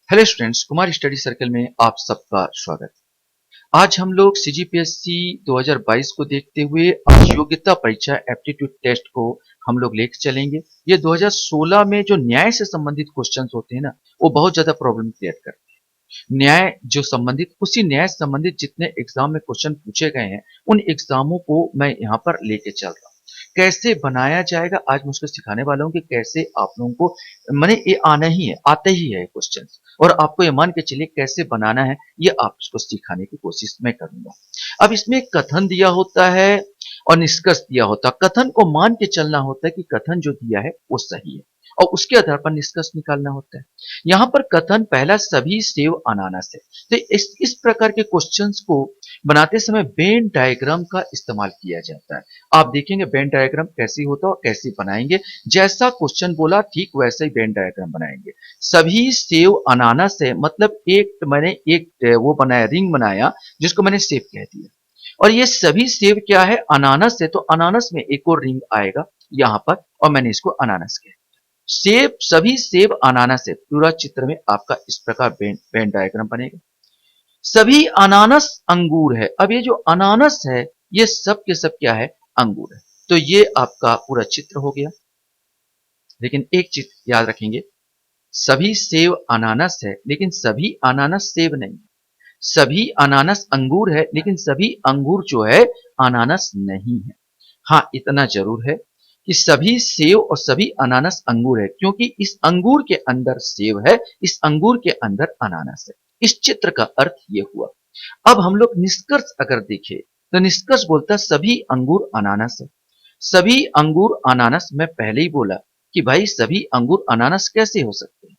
Hello students, Kumar study circle में आप सबका स्वागत। आज हम लोग सीजीपीएससी 2022 को देखते हुए आज योग्यता परीक्षा एप्टीट्यूड टेस्ट को हम लोग लेकर चलेंगे। ये 2016 में जो न्याय से संबंधित क्वेश्चंस होते हैं ना, वो बहुत ज्यादा प्रॉब्लम क्रिएट करते हैं। न्याय जो संबंधित उसी न्याय से संबंधित जितने एग्जाम में क्वेश्चन पूछे गए हैं, उन एग्जामों को मैं यहाँ पर लेके चल रहा हूँ। कैसे बनाया जाएगा आज मैं उसको सिखाने वाला हूँ कि कैसे आप लोगों को माने ये आना ही है, आते ही है क्वेश्चन, और आपको ये मान के चलिए कैसे बनाना है, ये आप उसको सिखाने की कोशिश मैं करूंगा। अब इसमें एक कथन दिया होता है और निष्कर्ष दिया होता है। कथन को मान के चलना होता है कि कथन जो दिया है वो सही है, और उसके आधार पर निष्कर्ष निकालना होता है। यहाँ पर कथन पहला सभी सेव अनानास है। तो इस प्रकार के क्वेश्चंस को बनाते समय वेन डायग्राम का इस्तेमाल किया जाता है। आप देखेंगे वेन डायग्राम कैसी होता है और कैसे बनाएंगे। जैसा क्वेश्चन बोला ठीक वैसे ही वेन डायग्राम बनाएंगे। सभी सेव अनानास है, मतलब एक मैंने एक वो बनाया, रिंग बनाया, जिसको मैंने सेव कह दिया। और ये सभी सेव क्या है, अनानास है, तो अनानास में एक और रिंग आएगा यहाँ पर, और मैंने इसको अनानास कह दिया। सेब, सभी सेब अनानास है, पूरा चित्र में आपका इस प्रकार वेन डायग्राम बनेगा। सभी अनानास अंगूर है। अब ये जो अनानास है, ये सब के सब क्या है, अंगूर है। तो ये आपका पूरा चित्र हो गया। लेकिन एक चीज याद रखेंगे, सभी सेब अनानास है लेकिन सभी अनानास सेब नहीं। सभी अनानास अंगूर है लेकिन सभी अंगूर जो है अनानास नहीं है। हाँ, इतना जरूर है कि सभी सेब और सभी अनानास अंगूर है, क्योंकि इस अंगूर के अंदर सेब है, इस अंगूर के अंदर अनानास है। इस चित्र का अर्थ ये हुआ। अब हम लोग निष्कर्ष अगर देखें तो निष्कर्ष बोलता है सभी अंगूर अनानास है। सभी अंगूर अनानास, मैं पहले ही बोला कि भाई सभी अंगूर अनानास कैसे हो सकते हैं।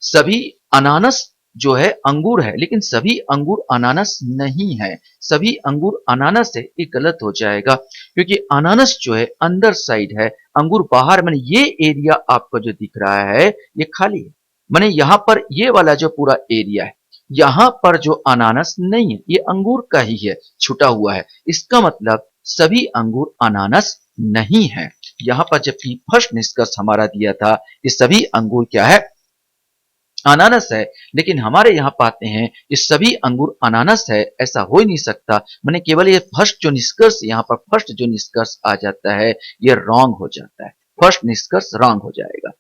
सभी अनानास जो है अंगूर है लेकिन सभी अंगूर अनानास नहीं है। सभी अंगूर अनानास है, ये गलत हो जाएगा, क्योंकि अनानास जो है अंदर साइड है, अंगूर बाहर। मैंने ये एरिया आपको जो दिख रहा है ये खाली है। मैंने यहाँ पर ये वाला जो पूरा एरिया है, यहाँ पर जो अनानास नहीं है, ये अंगूर का ही है, छुटा हुआ है। इसका मतलब सभी अंगूर अनानास नहीं है। यहाँ पर जबकि फर्स्ट निष्कर्ष हमारा दिया था कि सभी अंगूर क्या है, अनानास है, लेकिन हमारे यहाँ पाते हैं ये सभी अंगूर अनानास है, ऐसा हो ही नहीं सकता। मैंने केवल ये फर्स्ट जो निष्कर्ष यहाँ पर फर्स्ट जो निष्कर्ष आ जाता है ये रॉन्ग हो जाता है। फर्स्ट निष्कर्ष रॉन्ग हो जाएगा।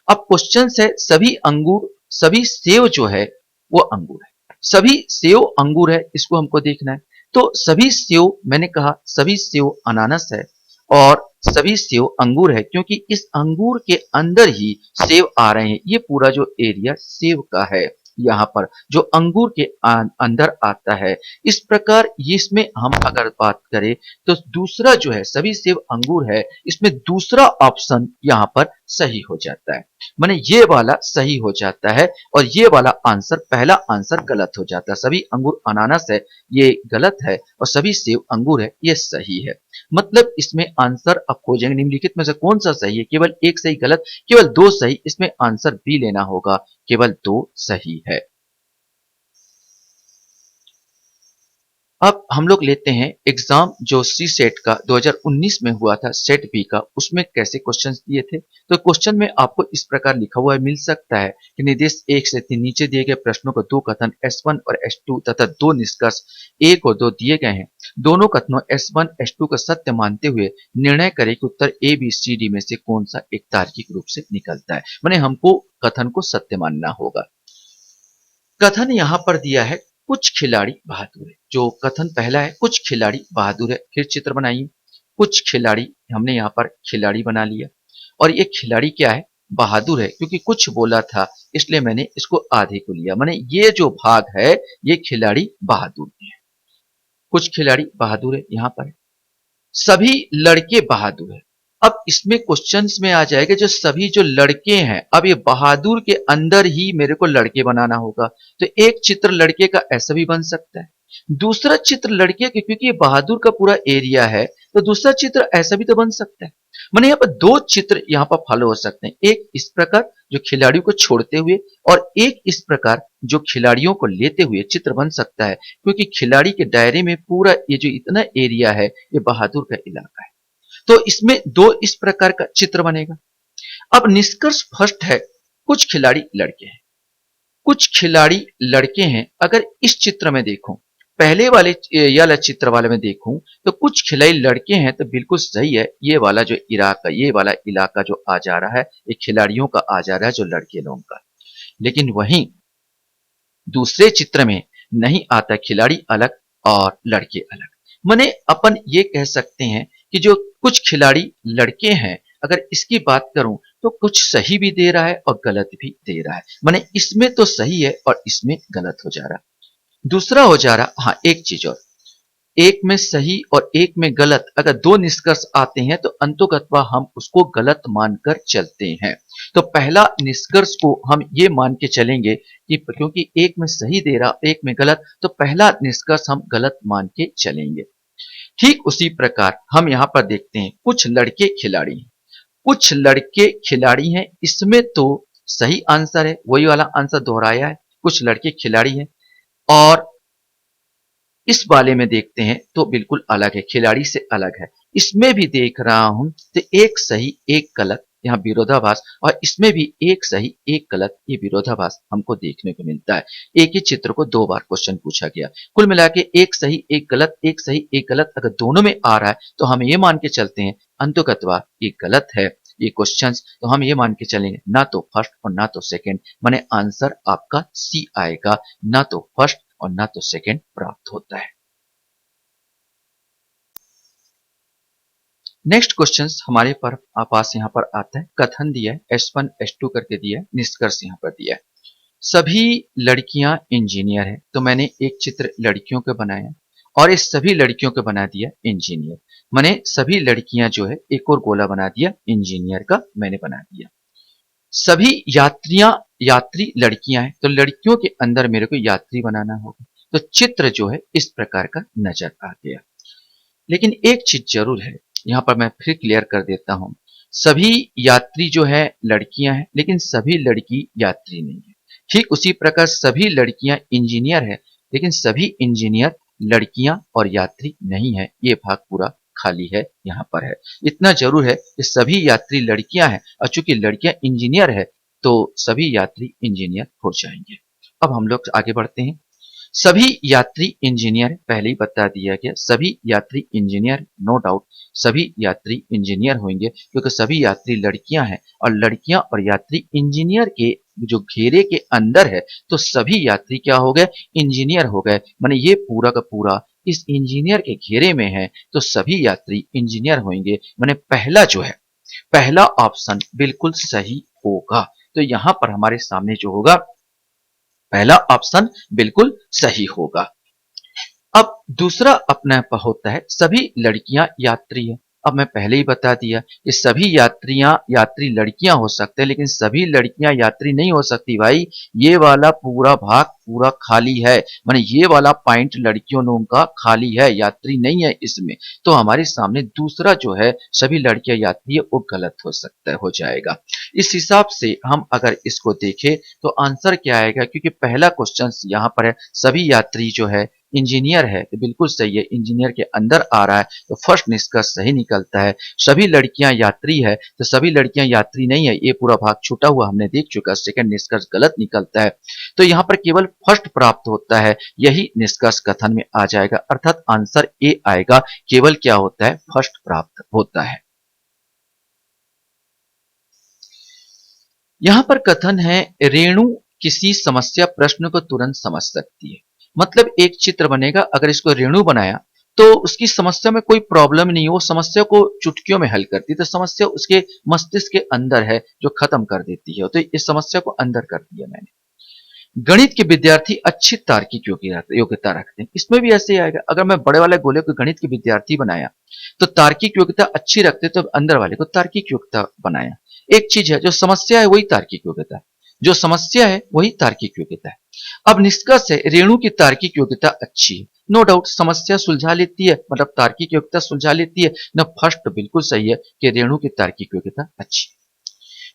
अब क्वेश्चन है सभी अंगूर, सभी सेव जो है वो अंगूर है। सभी सेव अंगूर है, इसको हमको देखना है। तो सभी सेव, मैंने कहा सभी सेव अनानास है और सभी सेव अंगूर है, क्योंकि इस अंगूर के अंदर ही सेव आ रहे हैं। ये पूरा जो एरिया सेव का है, यहाँ पर जो अंगूर के अंदर आता है। इस प्रकार इसमें हम अगर बात करें तो दूसरा जो है सभी सेव अंगूर है, इसमें दूसरा ऑप्शन यहाँ पर सही हो जाता है। माने ये वाला सही हो जाता है और ये वाला आंसर, पहला आंसर गलत हो जाता है। सभी अंगूर अनानास है, ये गलत है, और सभी सेव अंगूर है, ये सही है। मतलब इसमें आंसर आप खोजेंगे निम्नलिखित में से कौन सा सही है, केवल एक सही गलत, केवल दो सही, इसमें आंसर बी लेना होगा, केवल दो सही है। अब हम लोग लेते हैं एग्जाम जो सी सेट का 2019 में हुआ था, सेट बी का, उसमें कैसे क्वेश्चंस दिए थे। तो क्वेश्चन में आपको इस प्रकार लिखा हुआ मिल सकता है कि निर्देश 1 से 3 नीचे दिए गए प्रश्नों को दो कथन S1 और S2 तथा दो निष्कर्ष 1 और 2 दिए गए हैं। दोनों कथनों S1 S2 को सत्य मानते हुए निर्णय करें कि उत्तर A B C D में से कौन सा एक तार्किक रूप से निकलता है। माने हमको कथन को सत्य मानना होगा। कथन यहां पर दिया है कुछ खिलाड़ी बहादुर है। जो कथन पहला है कुछ खिलाड़ी बहादुर है, फिर चित्र बनाइए। कुछ खिलाड़ी, हमने यहां पर खिलाड़ी बना लिया, और ये खिलाड़ी क्या है, बहादुर है, क्योंकि कुछ बोला था इसलिए मैंने इसको आधे को लिया। मैंने ये जो भाग है ये खिलाड़ी बहादुर है। कुछ खिलाड़ी बहादुर है यहां पर। सभी लड़के बहादुर है। अब इसमें क्वेश्चंस में आ जाएगा जो सभी जो लड़के हैं, अब ये बहादुर के अंदर ही मेरे को लड़के बनाना होगा। तो एक चित्र लड़के का ऐसा भी बन सकता है, दूसरा चित्र लड़के के, क्योंकि ये बहादुर का पूरा एरिया है, तो दूसरा चित्र ऐसा भी तो बन सकता है। मैंने यहाँ पर दो चित्र यहाँ पर फॉलो हो सकते हैं, एक इस प्रकार जो खिलाड़ियों को छोड़ते हुए, और एक इस प्रकार जो खिलाड़ियों को लेते हुए चित्र बन सकता है, क्योंकि खिलाड़ी के दायरे में पूरा ये जो इतना एरिया है ये बहादुर का इलाका है। तो इसमें दो इस प्रकार का चित्र बनेगा। अब निष्कर्ष फर्स्ट है कुछ खिलाड़ी लड़के हैं। कुछ खिलाड़ी लड़के हैं। अगर इस चित्र में देखूं, पहले वाले ये वाला चित्र वाले में देखूं तो कुछ खिलाड़ी लड़के हैं, तो बिल्कुल सही है। ये वाला जो इलाका, ये वाला इलाका जो आ जा रहा है, ये खिलाड़ियों का आ जा रहा है, जो लड़के लोगों का। लेकिन वहीं दूसरे चित्र में नहीं आता, खिलाड़ी अलग और लड़के अलग। माने अपन ये कह सकते हैं कि जो कुछ खिलाड़ी लड़के हैं, अगर इसकी बात करूं तो कुछ सही भी दे रहा है और गलत भी दे रहा है। माने इसमें तो सही है और इसमें गलत हो जा रहा है। दूसरा हो जा रहा, हाँ एक चीज और, एक में सही और एक में गलत अगर दो निष्कर्ष आते हैं तो अंततोगत्वा हम उसको गलत मानकर चलते हैं। तो पहला निष्कर्ष को हम ये मान के चलेंगे कि क्योंकि एक में सही दे रहा एक में गलत, तो पहला निष्कर्ष हम गलत मान के चलेंगे। ठीक उसी प्रकार हम यहां पर देखते हैं कुछ लड़के खिलाड़ी हैं, कुछ लड़के खिलाड़ी हैं, इसमें तो सही आंसर है, वही वाला आंसर दोहराया है, कुछ लड़के खिलाड़ी हैं। और इस वाले में देखते हैं तो बिल्कुल अलग है, खिलाड़ी से अलग है। इसमें भी देख रहा हूं तो एक सही एक गलत, यहाँ विरोधाभास, और इसमें भी एक सही एक गलत, ये विरोधाभास हमको देखने को मिलता है। एक ही चित्र को दो बार क्वेश्चन पूछा गया। कुल मिला के एक सही एक गलत, एक सही एक गलत अगर दोनों में आ रहा है तो हम ये मान के चलते हैं अंततोगत्वा ये गलत है ये क्वेश्चंस। तो हम ये मान के चलेंगे ना तो फर्स्ट और ना तो सेकंड, माने आंसर आपका सी आएगा, ना तो फर्स्ट और ना तो सेकंड प्राप्त होता है। नेक्स्ट क्वेश्चन हमारे पास यहाँ पर आता है, कथन दिया है S1 S2 करके दिया है, निष्कर्ष यहाँ पर दिया है। सभी लड़कियां इंजीनियर है, तो मैंने एक चित्र लड़कियों के बनाया और इस सभी लड़कियों के बना दिया इंजीनियर। मैंने सभी लड़कियां जो है एक और गोला बना दिया इंजीनियर का मैंने बना दिया। सभी यात्री लड़कियां हैं, तो लड़कियों के अंदर मेरे को यात्री बनाना होगा। तो चित्र जो है इस प्रकार का नजर आ गया। लेकिन एक चीज जरूर है, यहां पर मैं फिर क्लियर कर देता हूं। सभी यात्री जो है लड़कियां हैं, लेकिन सभी लड़की यात्री नहीं है। ठीक उसी प्रकार सभी लड़कियां इंजीनियर है, लेकिन सभी इंजीनियर लड़कियां और यात्री नहीं है। ये भाग पूरा खाली है, यहां पर है। इतना जरूर है कि सभी यात्री लड़कियां हैं और चूंकि लड़कियां इंजीनियर है तो सभी यात्री इंजीनियर हो जाएंगे। अब हम लोग आगे बढ़ते हैं। सभी यात्री इंजीनियर, पहले ही बता दिया गया, सभी यात्री इंजीनियर, नो डाउट सभी यात्री इंजीनियर होंगे क्योंकि सभी यात्री लड़कियां हैं और लड़कियां और यात्री इंजीनियर के जो घेरे के अंदर है, तो सभी यात्री क्या हो गए इंजीनियर हो गए। माने ये पूरा का पूरा इस इंजीनियर के घेरे में है, तो सभी यात्री इंजीनियर होंगे। माने पहला जो है, पहला ऑप्शन बिल्कुल सही होगा। तो यहां पर हमारे सामने जो होगा पहला ऑप्शन बिल्कुल सही होगा। अब दूसरा अपना होता है सभी लड़कियां यात्री है। अब मैं पहले ही बता दिया कि सभी यात्री लड़कियां हो सकते हैं, लेकिन सभी लड़कियां यात्री नहीं हो सकती भाई। ये वाला पूरा भाग पूरा खाली है, माने ये वाला पॉइंट लड़कियों लोगों का खाली है, यात्री नहीं है इसमें। तो हमारे सामने दूसरा जो है सभी लड़कियां यात्री है, वो गलत हो सकता है, हो जाएगा। इस हिसाब से हम अगर इसको देखें तो आंसर क्या आएगा, क्योंकि पहला क्वेश्चन यहाँ पर है सभी यात्री जो है इंजीनियर है, तो बिल्कुल सही है, इंजीनियर के अंदर आ रहा है, तो फर्स्ट निष्कर्ष सही निकलता है। सभी लड़कियां यात्री है, तो सभी लड़कियां यात्री नहीं है, ये पूरा भाग छूटा हुआ हमने देख चुका, सेकंड निष्कर्ष गलत निकलता है। तो यहां पर केवल फर्स्ट प्राप्त होता है, यही निष्कर्ष कथन में आ जाएगा, अर्थात आंसर ए आएगा। केवल क्या होता है, फर्स्ट प्राप्त होता है। यहां पर कथन है, रेणु किसी समस्या प्रश्न को तुरंत समझ सकती है। मतलब एक चित्र बनेगा, अगर इसको रेणु बनाया तो उसकी समस्या में कोई प्रॉब्लम नहीं है, वो समस्या को चुटकियों में हल करती है। तो समस्या उसके मस्तिष्क के अंदर है जो खत्म कर देती है, तो इस समस्या को अंदर कर दिया मैंने। गणित के विद्यार्थी अच्छी तार्किक योग्यता रखते हैं, इसमें भी ऐसे ही आएगा। अगर मैं बड़े वाले गोले को गणित के विद्यार्थी बनाया तो तार्किक योग्यता अच्छी रखते, तो अंदर वाले को तार्किक योग्यता बनाया। एक चीज है, जो समस्या है वही तार्किक योग्यता है, जो समस्या है वही तार्किक योग्यता है। अब निष्कर्ष है, रेणु की तार्किक योग्यता अच्छी है, नो डाउट समस्या सुलझा लेती है, मतलब तार्किक योग्यता सुलझा लेती है ना। फर्स्ट बिल्कुल सही है कि रेणु की तार्किक योग्यता अच्छी है।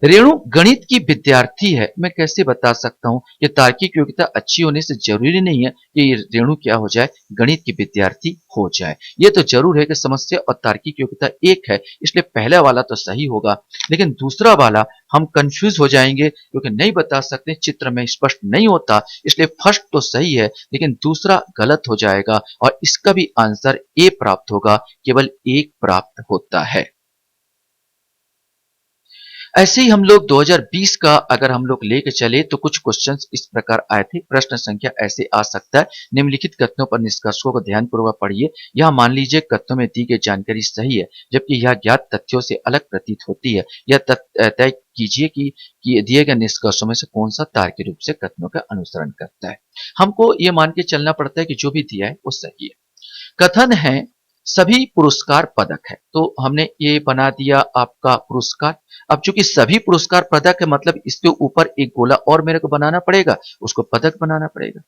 रेणु गणित की विद्यार्थी है, मैं कैसे बता सकता हूँ? ये तार्किक योग्यता अच्छी होने से जरूरी नहीं है कि ये रेणु क्या हो जाए, गणित की विद्यार्थी हो जाए। ये तो जरूर है कि समस्या और तार्किक योग्यता एक है, इसलिए पहला वाला तो सही होगा, लेकिन दूसरा वाला हम कंफ्यूज हो जाएंगे क्योंकि नहीं बता सकते, चित्र में स्पष्ट नहीं होता, इसलिए फर्स्ट तो सही है लेकिन दूसरा गलत हो जाएगा और इसका भी आंसर ए प्राप्त होगा, केवल एक प्राप्त होता है। ऐसे ही हम लोग 2020 का अगर हम लोग लेके चले तो कुछ क्वेश्चंस इस प्रकार आए थे। प्रश्न संख्या ऐसे आ सकता है, निम्नलिखित कथनों पर निष्कर्षों को ध्यानपूर्वक पढ़िए। यह मान लीजिए कथनों में दी गई जानकारी सही है जबकि यह ज्ञात तथ्यों से अलग प्रतीत होती है। यह तय कीजिए कि दिए गए निष्कर्षों में से कौन सा तार्किक रूप से कथनों का अनुसरण करता है। हमको ये मान के चलना पड़ता है कि जो भी दिया है वो सही है। कथन है सभी पुरस्कार पदक है, तो हमने ये बना दिया आपका पुरस्कार। अब चूंकि सभी पुरस्कार पदक है मतलब इसके ऊपर एक गोला और मेरे को बनाना पड़ेगा, उसको पदक बनाना पड़ेगा।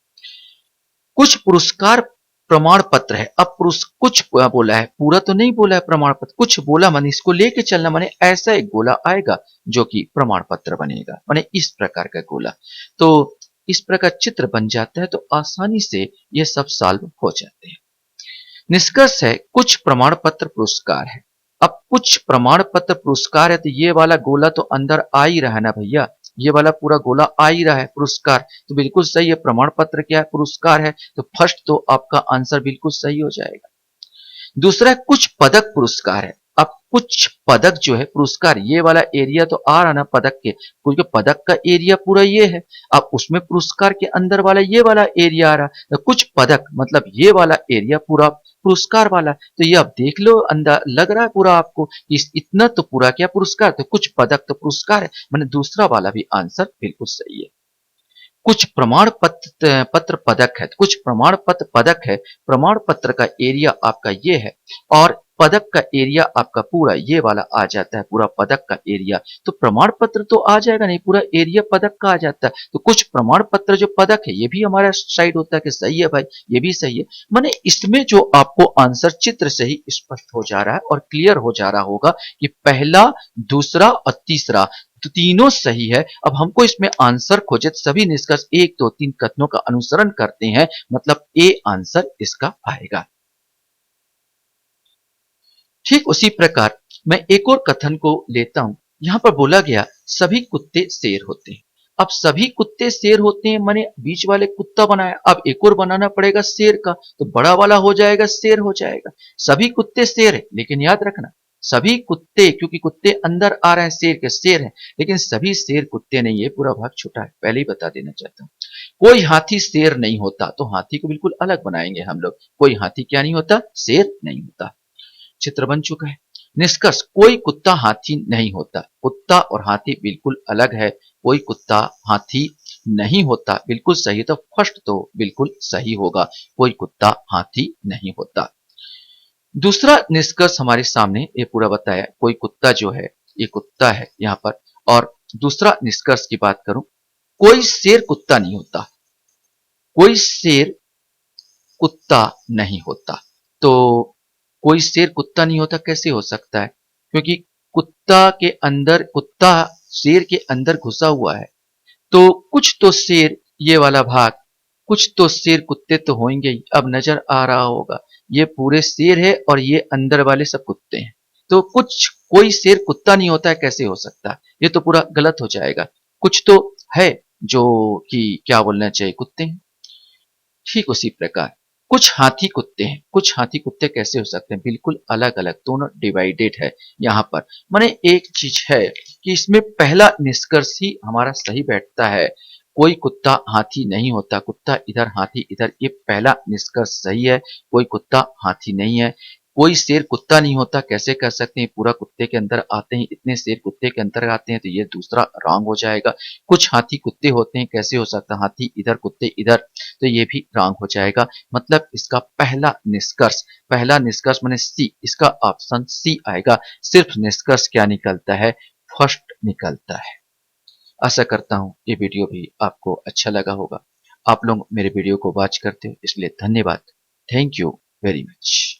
कुछ पुरस्कार प्रमाण पत्र है। अब कुछ बोला है, पूरा तो नहीं बोला है प्रमाण पत्र, कुछ बोला माने इसको लेके चलना, माने ऐसा एक गोला आएगा जो कि प्रमाण पत्र बनेगा, माने इस प्रकार का गोला। तो इस प्रकार चित्र बन जाता है तो आसानी से ये सब सॉल्व हो जाते हैं। निष्कर्ष है कुछ प्रमाण पत्र पुरस्कार है। अब कुछ प्रमाण पत्र पुरस्कार है तो ये वाला गोला तो अंदर आ ही रहा है ना भैया, ये वाला पूरा गोला आ ही रहा है पुरस्कार, तो बिल्कुल सही है। प्रमाण पत्र क्या है? पुरस्कार है, तो फर्स्ट तो आपका आंसर बिल्कुल सही हो जाएगा। दूसरा कुछ पदक पुरस्कार है। अब कुछ पदक जो है पुरस्कार, ये वाला एरिया तो आ रहा ना पदक के, क्योंकि पदक का एरिया पूरा ये है। अब उसमें पुरस्कार के अंदर वाला ये वाला एरिया आ रहा, तो कुछ पदक मतलब ये वाला एरिया पूरा पुरस्कार वाला। तो ये आप देख लो, अंदर लग रहा है पूरा आपको, इतना तो पूरा क्या पुरस्कार, तो कुछ पदक तो पुरस्कार है, मैंने दूसरा वाला भी आंसर बिल्कुल सही है। कुछ प्रमाण पत्र पदक है, कुछ प्रमाण पत्र पदक है, प्रमाण पत्र का एरिया आपका ये है और पदक का एरिया आपका पूरा ये वाला आ जाता है, पूरा पदक का एरिया। तो प्रमाण पत्र तो आ जाएगा नहीं, पूरा एरिया पदक का आ जाता है। तो कुछ प्रमाण पत्र जो पदक है ये भी हमारा साइड होता है कि सही है भाई, ये भी सही है। माने इसमें जो आपको आंसर चित्र से ही स्पष्ट हो जा रहा है और क्लियर हो जा रहा होगा कि पहला, दूसरा और तीसरा तो तीनों सही है। अब हमको इसमें आंसर खोजे, सभी निष्कर्ष 1, 2, 3 कथनों का अनुसरण करते हैं, मतलब ए आंसर इसका आएगा। ठीक उसी प्रकार मैं एक और कथन को लेता हूं। यहां पर बोला गया सभी कुत्ते शेर होते हैं। अब सभी कुत्ते शेर होते हैं मैंने बीच वाले कुत्ता बनाया, अब एक और बनाना पड़ेगा शेर का, तो बड़ा वाला हो जाएगा शेर हो जाएगा। सभी कुत्ते शेर है, लेकिन याद रखना सभी कुत्ते, क्योंकि कुत्ते अंदर आ रहे हैं शेर के, शेर है, लेकिन सभी शेर कुत्ते नहीं है, पूरा भाग छोटा है, पहले ही बता देना चाहता हूं। कोई हाथी शेर नहीं होता, तो हाथी को बिल्कुल अलग बनाएंगे हम लोग। कोई हाथी क्या नहीं होता? शेर नहीं होता। चित्र बन चुका है। निष्कर्ष कोई कुत्ता हाथी नहीं होता। कुत्ता और हाथी बिल्कुल अलग है, कोई कुत्ता हाथी नहीं होता, बिल्कुल सही। तो फर्स्ट तो बिल्कुल सही होगा, कोई कुत्ता हाथी नहीं होता। दूसरा निष्कर्ष हमारे सामने ये पूरा बताया, कोई कुत्ता जो है ये कुत्ता है यहां पर। और दूसरा निष्कर्ष की बात करूं, कोई शेर कुत्ता नहीं होता, कोई शेर कुत्ता नहीं होता। तो कोई शेर कुत्ता नहीं होता कैसे हो सकता है? क्योंकि कुत्ता के अंदर, कुत्ता शेर के अंदर घुसा हुआ है, तो कुछ तो शेर ये वाला भाग, कुछ तो शेर कुत्ते तो होंगे ही। अब नजर आ रहा होगा ये पूरे शेर है और ये अंदर वाले सब कुत्ते हैं, तो कुछ कोई शेर कुत्ता नहीं होता है कैसे हो सकता है? ये तो पूरा गलत हो जाएगा। कुछ तो है जो कि क्या बोलना चाहिए, कुत्ते हैं। ठीक उसी प्रकार कुछ हाथी कुत्ते हैं, कुछ हाथी कुत्ते कैसे हो सकते हैं? बिल्कुल अलग अलग, दोनों डिवाइडेड है यहां पर। माने एक चीज है कि इसमें पहला निष्कर्ष ही हमारा सही बैठता है, कोई कुत्ता हाथी नहीं होता, कुत्ता इधर हाथी इधर, ये पहला निष्कर्ष सही है, कोई कुत्ता हाथी नहीं है। कोई शेर कुत्ता नहीं होता कैसे कह सकते हैं, पूरा कुत्ते के अंदर आते हैं, इतने शेर कुत्ते के अंदर आते हैं, तो ये दूसरा रॉन्ग हो जाएगा। कुछ हाथी कुत्ते होते हैं कैसे हो सकता है, हाथी इधर कुत्ते इधर, तो ये भी रॉन्ग हो जाएगा। मतलब इसका पहला निष्कर्ष माने सी, इसका ऑप्शन सी आएगा। सिर्फ निष्कर्ष क्या निकलता है? फर्स्ट निकलता है। आशा करता हूं ये वीडियो भी आपको अच्छा लगा होगा। आप लोग मेरे वीडियो को वॉच करते हो इसलिए धन्यवाद। Thank you very much.